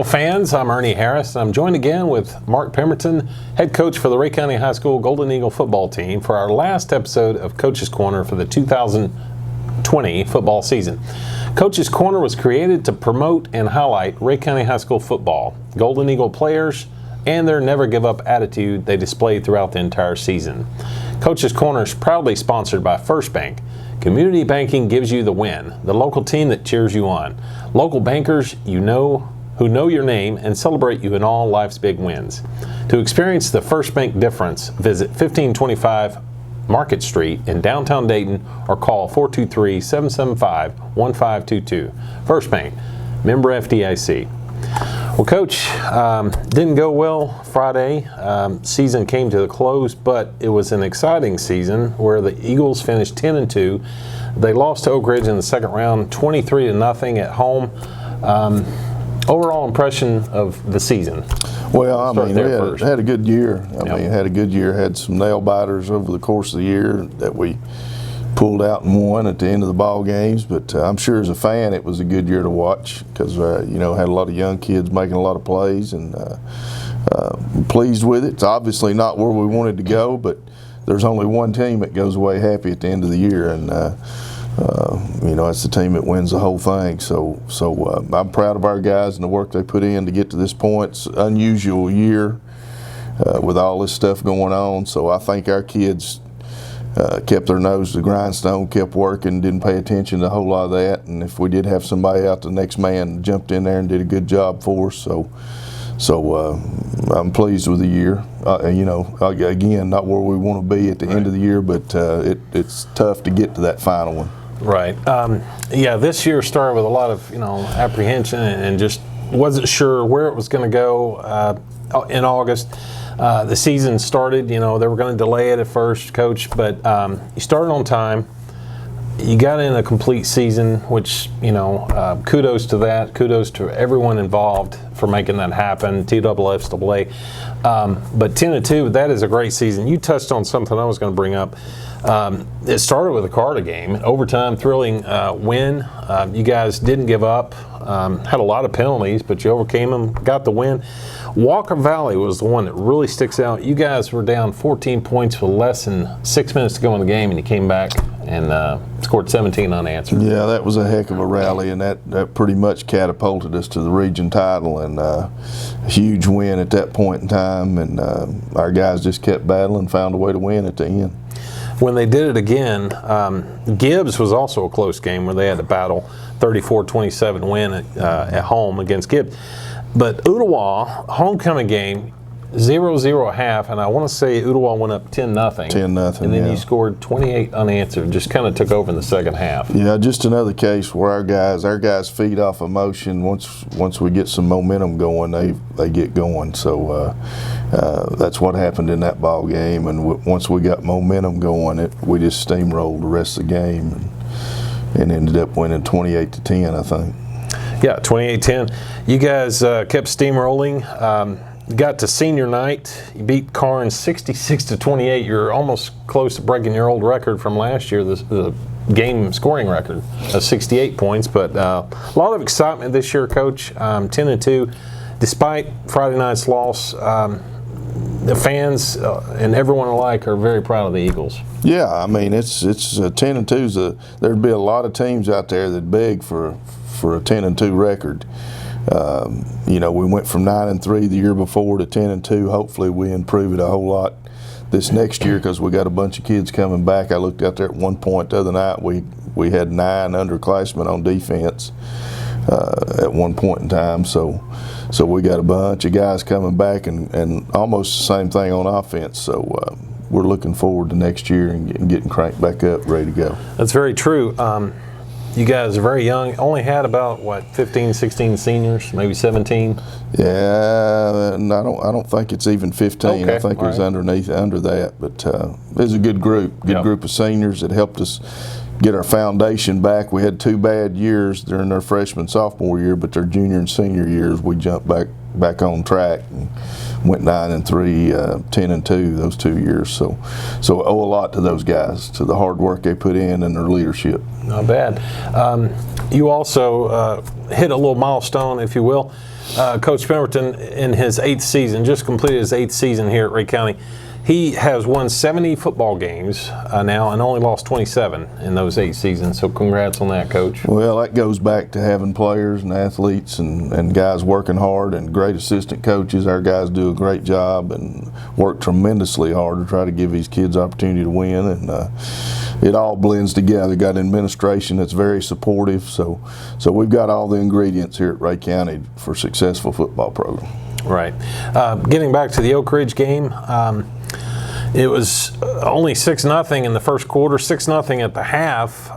Eagle fans, I'm Ernie Harris. I'm joined again with Mark Pemberton, head coach for the Rhea County High School Golden Eagle football team, for our last episode of Coach's Corner for the 2020 football season. Coach's Corner was created to promote and highlight Rhea County High School football, Golden Eagle players, and their never-give-up attitude they displayed throughout the entire season. Coach's Corner is proudly sponsored by First Bank. Community banking gives you the win, the local team that cheers you on. Local bankers who know your name and celebrate you in all life's big wins. To experience the First Bank difference, visit 1525 Market Street in downtown Dayton or call 423-775-1522. First Bank, member FDIC. Well, Coach, didn't go well Friday. Season came to a close, but it was an exciting season where the Eagles finished 10-2. They lost to Oak Ridge in the second round, 23-0 at home. Overall impression of the season? Well, I mean, we had a good year. Had some nail biters over the course of the year that we pulled out and won at the end of the ball games. But I'm sure as a fan, it was a good year to watch because had a lot of young kids making a lot of plays, and pleased with it. It's obviously not where we wanted to go, but there's only one team that goes away happy at the end of the year, and it's the team that wins the whole thing. So I'm proud of our guys and the work they put in to get to this point. It's an unusual year with all this stuff going on. So I think our kids kept their nose to the grindstone, kept working, didn't pay attention to a whole lot of that. And if we did have somebody out, the next man jumped in there and did a good job for us. So I'm pleased with the year. Again, not where we want to be at the end of the year, but it's tough to get to that final one. Right. This year started with a lot of apprehension and just wasn't sure where it was going to go in August. The season started. They were going to delay it at first, Coach, but you started on time. You got in a complete season, which, kudos to that. Kudos to everyone involved for making that happen, TSSAA. But 10-2, that is a great season. You touched on something I was going to bring up. It started with a Carter game, an overtime, thrilling win. You guys didn't give up, had a lot of penalties, but you overcame them, got the win. Walker Valley was the one that really sticks out. You guys were down 14 points with less than 6 minutes to go in the game, and you came back and scored 17 unanswered. Yeah, that was a heck of a rally, and that pretty much catapulted us to the region title, and a huge win at that point in time, and our guys just kept battling, found a way to win at the end. When they did it again, Gibbs was also a close game where they had to battle 34-27 win at home against Gibbs. But Ooltewah, homecoming game, 0-0 at half, and I want to say Ooltewah went up 10-0. 10-0, and then you scored 28 unanswered, just kind of took over in the second half. Yeah, just another case where our guys feed off emotion. Once we get some momentum going, they get going. So that's what happened in that ball game. And once we got momentum going, we just steamrolled the rest of the game and ended up winning 28-10, I think. Yeah, 28-10. You guys kept steamrolling. Got to senior night. You beat Karns 66-28. You're almost close to breaking your old record from last year, the game scoring record of 68 points. But a lot of excitement this year, Coach. 10-2. Despite Friday night's loss, the fans and everyone alike are very proud of the Eagles. Yeah, I mean it's 10-2. There'd be a lot of teams out there that beg for a 10-2 record. We went from 9-3 the year before to 10-2. Hopefully we improve it a whole lot this next year because we got a bunch of kids coming back. I looked out there at one point the other night. We had 9 underclassmen on defense at one point in time. So we got a bunch of guys coming back and almost the same thing on offense. So we're looking forward to next year and getting cranked back up, ready to go. That's very true. You guys are very young. Only had about 15, 16 seniors, maybe 17. Yeah, and I don't think it's even 15. Okay. I think it was under that. But it was a good group, group of seniors that helped us get our foundation back. We had 2 bad years during their freshman sophomore year, but their junior and senior years we jumped back on track and went 9-3, 10-2 those 2 years. So owe a lot to those guys, to the hard work they put in and their leadership. Not bad. You also hit a little milestone, if you will. Coach Pemberton, in his 8th season, just completed his 8th season here at Rhea County. He has won 70 football games now and only lost 27 in those 8 seasons. So congrats on that, Coach. Well, that goes back to having players and athletes and guys working hard and great assistant coaches. Our guys do a great job and work tremendously hard to try to give these kids opportunity to win. And it all blends together. Got an administration that's very supportive. So we've got all the ingredients here at Rhea County for a successful football program. Right. Getting back to the Oak Ridge game, it was only 6-0 in the first quarter, 6-0 at the half.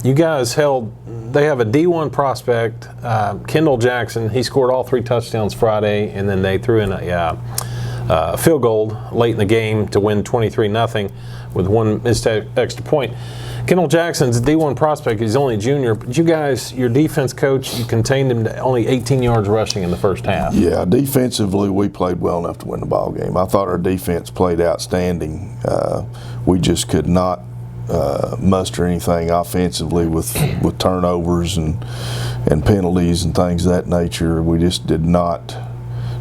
You guys they have a D1 prospect, Kendall Jackson. He scored all 3 touchdowns Friday, and then they threw in a field goal late in the game to win 23-0 with 1 missed extra point. Kendall Jackson's a D1 prospect. He's only a junior. But you guys, your defense coach, you contained him to only 18 yards rushing in the first half. Yeah, defensively, we played well enough to win the ball game. I thought our defense played outstanding. We just could not muster anything offensively with turnovers and penalties and things of that nature. We just did not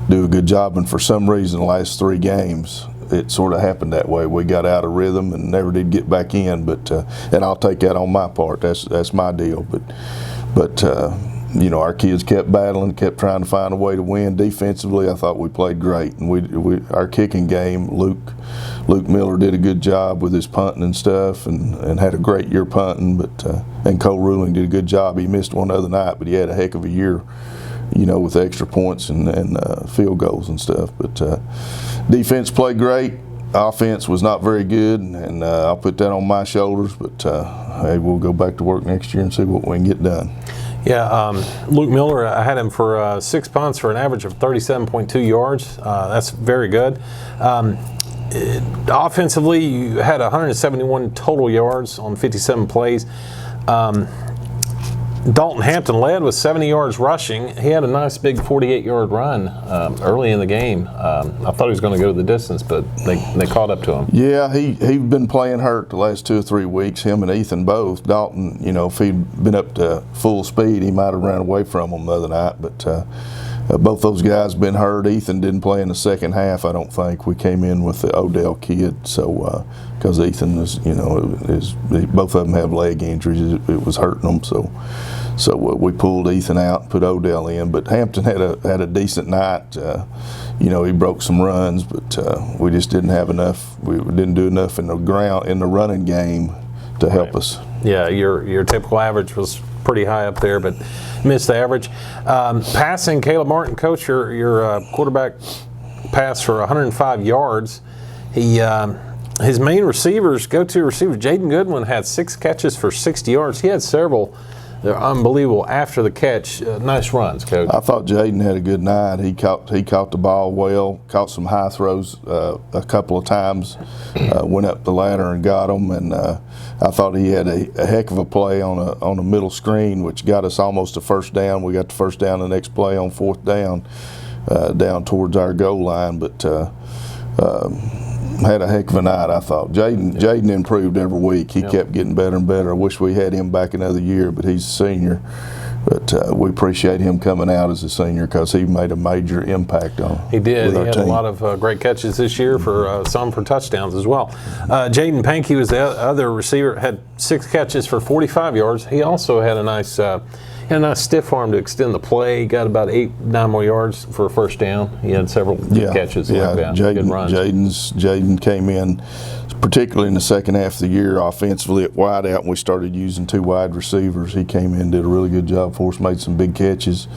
do a good job. And for some reason, the last 3 games, it sort of happened that way. We got out of rhythm and never did get back in. But and I'll take that on my part. That's my deal. But you know, our kids kept battling, kept trying to find a way to win. Defensively, I thought we played great. And our kicking game, Luke Miller did a good job with his punting and stuff, and had a great year punting. But and Cole Ruling did a good job. He missed one the other night, but he had a heck of a year, you know, with extra points and field goals and stuff. But defense played great. Offense was not very good, and I'll put that on my shoulders. But hey, we'll go back to work next year and see what we can get done. Yeah, Luke Miller, I had him for 6 punts for an average of 37.2 yards. That's very good. Offensively, you had 171 total yards on 57 plays. Dalton Hampton led with 70 yards rushing. He had a nice big 48-yard run early in the game. I thought he was going to go the distance, but they caught up to him. Yeah, he'd been playing hurt the last 2 or 3 weeks, him and Ethan both. Dalton, you know, if he'd been up to full speed, he might have ran away from him the other night. But both those guys been hurt. Ethan didn't play in the second half, I don't think. We came in with the Odell kid, so because Ethan is, you know, both of them have leg injuries. It was hurting them, so we pulled Ethan out and put Odell in. But Hampton had a decent night. You know, he broke some runs, but we just didn't have enough. We didn't do enough in the running game to help us. Yeah, your typical average was pretty high up there, but missed the average. Passing, Caleb Martin, coach, your quarterback passed for 105 yards. His main receivers, go-to receiver, Jaden Goodwin, had 6 catches for 60 yards. He had several. They're unbelievable after the catch. Nice runs, Coach. I thought Jaden had a good night. He caught the ball well, caught some high throws a couple of times, went up the ladder and got them. And I thought he had a heck of a play on a middle screen, which got us almost a first down. We got the first down the next play on 4th down, down towards our goal line. But had a heck of a night, I thought. Jaden improved every week. He kept getting better and better. I wish we had him back another year, but he's a senior. But we appreciate him coming out as a senior because he made a major impact on. He did. He had a lot of great catches this year, for some for touchdowns as well. Jaden Pankey was the other receiver, had 6 catches for 45 yards. He also had a nice stiff arm to extend the play. He got about 8-9 more yards for a first down. He had several good catches like that. Good runs. Jaden came in, particularly in the second half of the year, offensively at wide out, and we started using 2 wide receivers. He came in, did a really good job for us, made some big catches.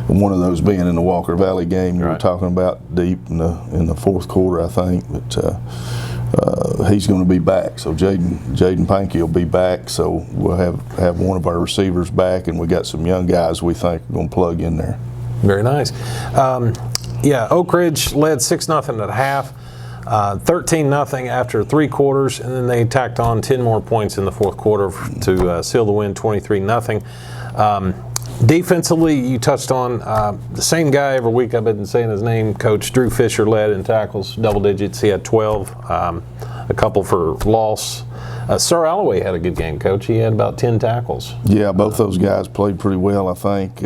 And one of those being in the Walker Valley game you were talking about, deep in the 4th quarter, I think. But he's going to be back. So Jaden Pankey will be back. So we'll have one of our receivers back, and we got some young guys we think are going to plug in there. Very nice. Oak Ridge led 6-0 at half. 13-0 after 3 quarters, and then they tacked on 10 more points in the 4th quarter to seal the win, 23-0. Defensively, you touched on the same guy every week. I've been saying his name. Coach Drew Fisher led in tackles, double digits. He had 12, a couple for loss. Sir Alloway had a good game, Coach. He had about 10 tackles. Yeah, both those guys played pretty well, I think.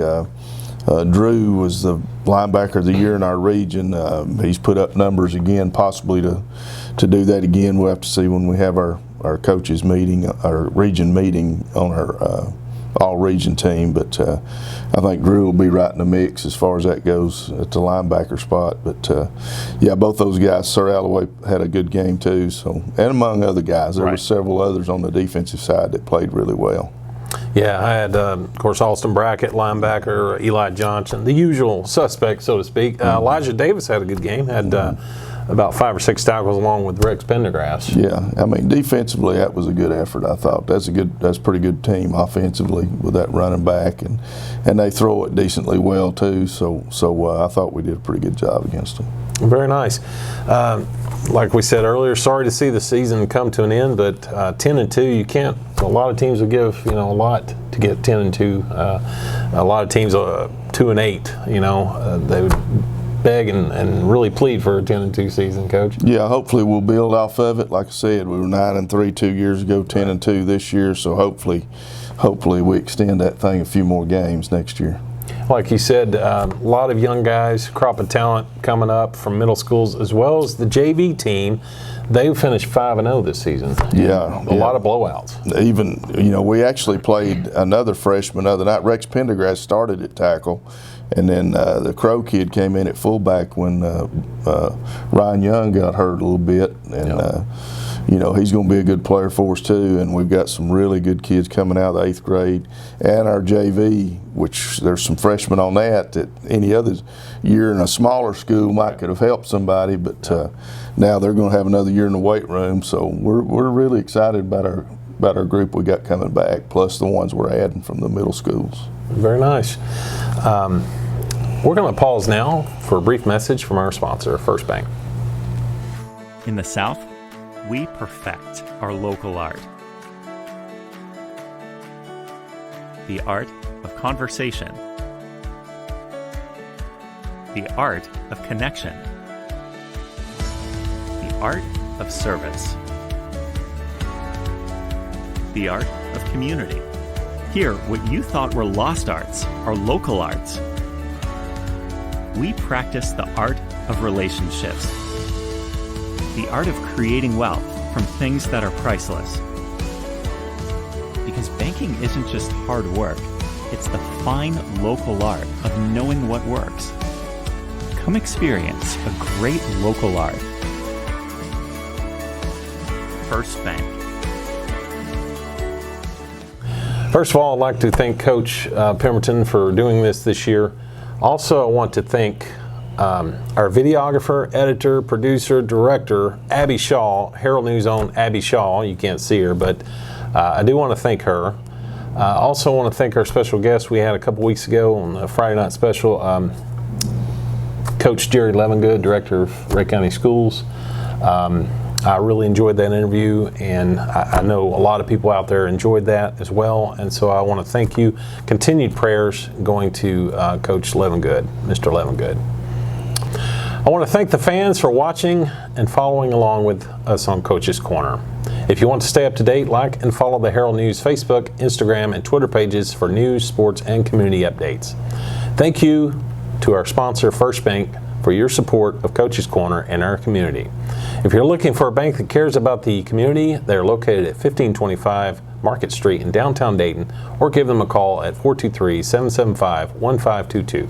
Drew was the linebacker of the year in our region. He's put up numbers again, possibly to do that again. We'll have to see when we have our coaches meeting, our region meeting on our all-region team. But I think Drew will be right in the mix as far as that goes at the linebacker spot. But yeah, both those guys. Sir Alloway had a good game too. So, and among other guys, there were several others on the defensive side that played really well. Yeah, I had, of course, Alston Brackett, linebacker, Eli Johnson, the usual suspect, so to speak. Elijah Davis had a good game, had about 5 or 6 tackles along with Rex Pendergrass. Yeah, I mean, defensively, that was a good effort, I thought. That's a pretty good team offensively with that running back, and they throw it decently well, too. So I thought we did a pretty good job against them. Very nice. Like we said earlier, sorry to see the season come to an end, but 10-2, you can't. A lot of teams will give a lot to get 10-2. A lot of teams 2-8. They would beg and really plead for a 10-2 season, Coach. Yeah, hopefully we'll build off of it. Like I said, we were 9-3 2 years ago, 10-2 this year. So hopefully we extend that thing a few more games next year. Like you said, a lot of young guys, crop of talent coming up from middle schools, as well as the JV team. They finished 5-0 this season. Yeah. A lot of blowouts. Even, we actually played another freshman the other night. Rex Pendergrass started at tackle, and then the Crow kid came in at fullback when Ryan Young got hurt a little bit. And, he's going to be a good player for us too, and we've got some really good kids coming out of the 8th grade. And our JV, which there's some freshmen on that any other year in a smaller school might could have helped somebody, but now they're going to have another year in the weight room. So we're really excited about our group we got coming back, plus the ones we're adding from the middle schools. Very nice. We're going to pause now for a brief message from our sponsor, First Bank. In the South, we perfect our local art. The art of conversation. The art of connection. The art of service. The art of community. Here, what you thought were lost arts are local arts. We practice the art of relationships. The art of creating wealth from things that are priceless. Because banking isn't just hard work, it's the fine local art of knowing what works. Come experience a great local art. First Bank. First of all, I'd like to thank Coach Pemberton for doing this year. Also, I want to thank our videographer, editor, producer, director, Abby Shaw, Herald News own Abby Shaw. You can't see her, but I do want to thank her. I also want to thank our special guest we had a couple weeks ago on the Friday Night Special, Coach Jerry Levengood, Director of Rhea County Schools. I really enjoyed that interview, and I know a lot of people out there enjoyed that as well, and so I want to thank you. Continued prayers going to Coach Levengood, Mr. Levengood. I want to thank the fans for watching and following along with us on Coach's Corner. If you want to stay up to date, like and follow the Herald News Facebook, Instagram, and Twitter pages for news, sports, and community updates. Thank you to our sponsor, First Bank, for your support of Coach's Corner and our community. If you're looking for a bank that cares about the community, they're located at 1525 Market Street in downtown Dayton, or give them a call at 423-775-1522.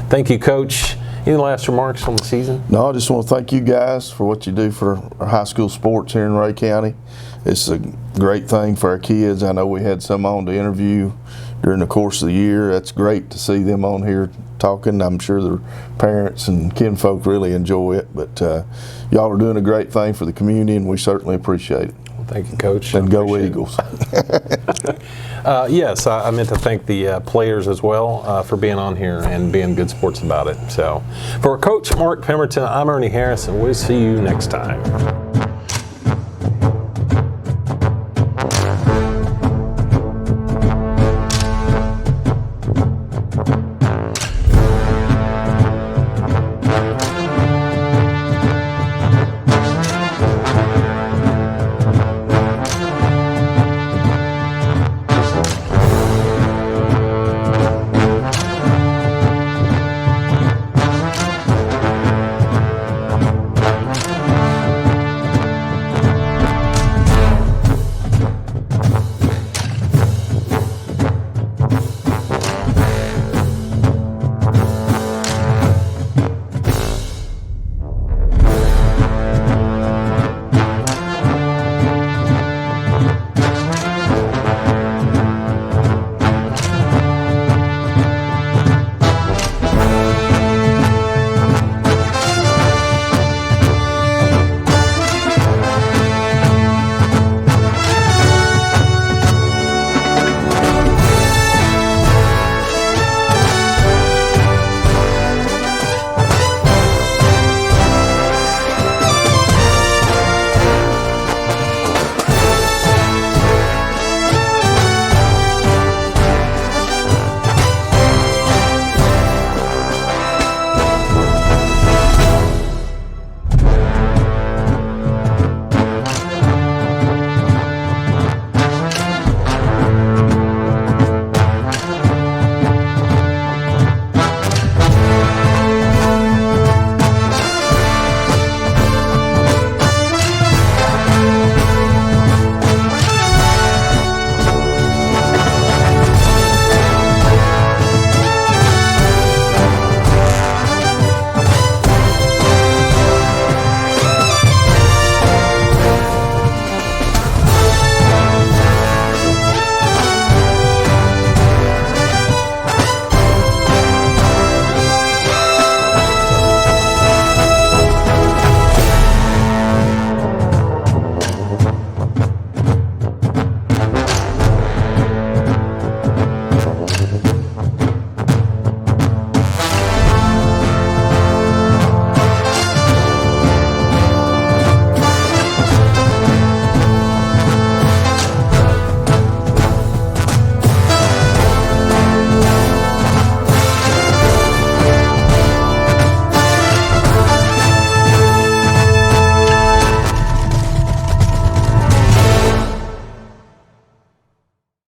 Thank you, Coach. Any last remarks on the season? No, I just want to thank you guys for what you do for our high school sports here in Rhea County. It's a great thing for our kids. I know we had some on to interview during the course of the year. That's great to see them on here talking. I'm sure the parents and kinfolk really enjoy it. But y'all are doing a great thing for the community, and we certainly appreciate it. Well, thank you, Coach. And go Eagles. Yes, I meant to thank the players as well for being on here and being good sports about it. So, for Coach Mark Pemberton, I'm Ernie Harris, and we'll see you next time.